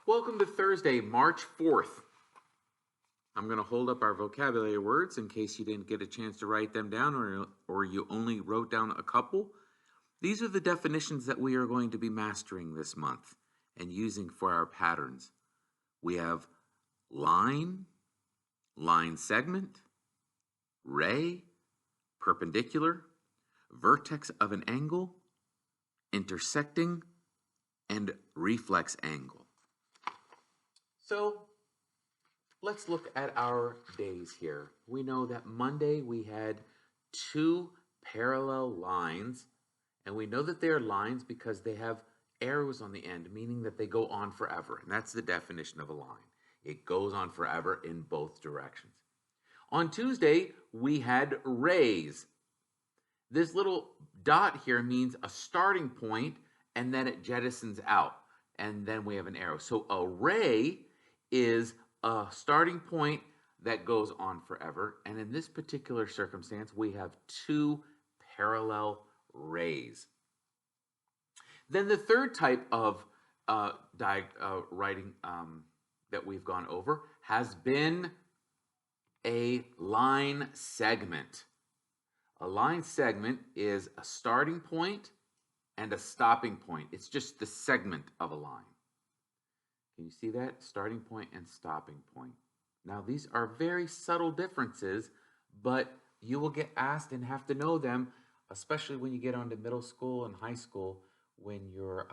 Welcome to Thursday, March 4th. I'm going to hold up our vocabulary words in case you didn't get a chance to write them down or you only wrote down a couple. These are the definitions that we are going to be mastering this month and using for our patterns. We have line, line segment, ray, perpendicular, vertex of an angle, intersecting, and reflex angle. So let's look at our days here. We know that Monday we had two parallel lines, and we know that they are lines because they have arrows on the end, meaning that they go on forever. And that's the definition of a line. It goes on forever in both directions. On Tuesday, we had rays. This little dot here means a starting point, and then it jettisons out, and then we have an arrow. So a ray is a starting point that goes on forever, and in this particular circumstance, we have two parallel rays. Then the third type of writing that we've gone over has been a line segment. A line segment is a starting point and a stopping point. It's just the segment of a line. Can you see that? Starting point and stopping point. Now, these are very subtle differences, but you will get asked and have to know them, especially when you get onto middle school and high school when you're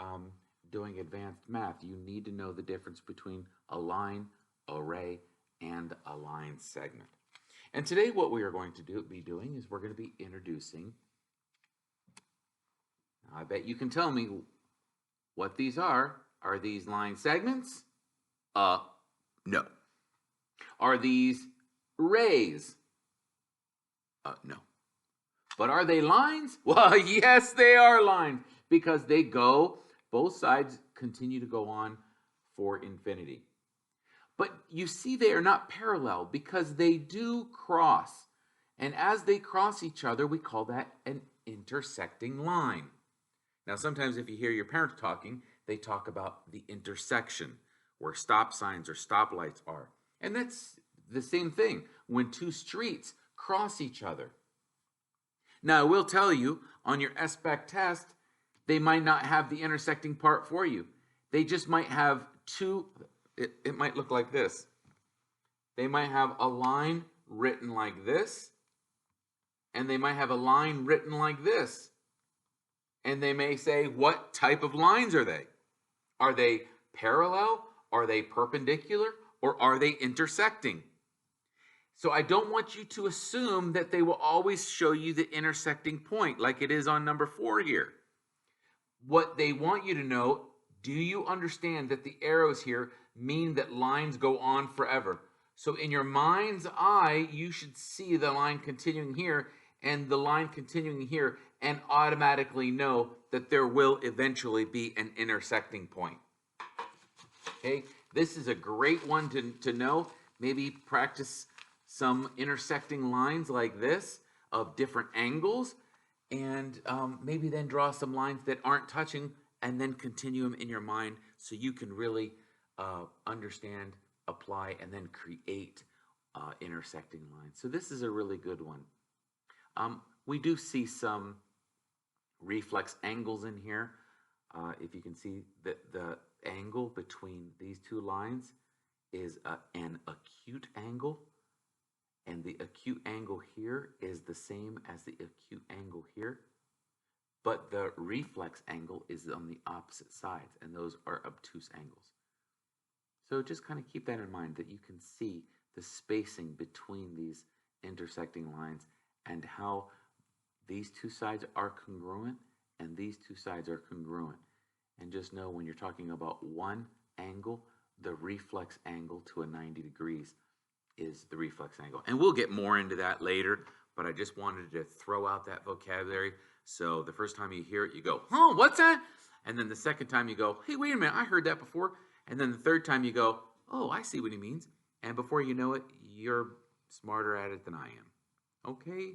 doing advanced math. You need to know the difference between a line, a ray, and a line segment. And today what we are going to be doing is we're going to be introducing, I bet you can tell me what these are. Are these line segments? No. Are these rays? No. But are they lines? Well, yes, they are lines because they go, both sides continue to go on for infinity. But you see they are not parallel because they do cross. And as they cross each other, we call that an intersecting line. Now, sometimes if you hear your parents talking, they talk about the intersection where stop signs or stoplights are. And that's the same thing when two streets cross each other. Now, I will tell you, on your SBAC test, they might not have the intersecting part for you. They just might have two, it might look like this. They might have a line written like this, and they might have a line written like this. And they may say, what type of lines are they? Are they parallel? Are they perpendicular? Or are they intersecting? So I don't want you to assume that they will always show you the intersecting point like it is on number 4 here. What they want you to know, do you understand that the arrows here mean that lines go on forever? So in your mind's eye, you should see the line continuing here and the line continuing here and automatically know that there will eventually be an intersecting point. Okay, this is a great one to know. Maybe practice some intersecting lines like this of different angles, and maybe then draw some lines that aren't touching and then continue them in your mind so you can really understand, apply, and then create intersecting lines. So this is a really good one. We do see some reflex angles in here. If you can see that the angle between these two lines is an acute angle, and the acute angle here is the same as the acute angle here, but the reflex angle is on the opposite sides, and those are obtuse angles. So just kind of keep that in mind, that you can see the spacing between these intersecting lines and how these two sides are congruent and these two sides are congruent. And just know when you're talking about one angle, the reflex angle to a 90 degrees is the reflex angle. And we'll get more into that later, but I just wanted to throw out that vocabulary. So the first time you hear it, you go, oh, what's that? And then the second time you go, hey, wait a minute, I heard that before. And then the third time you go, oh, I see what he means. And before you know it, you're smarter at it than I am. Okay?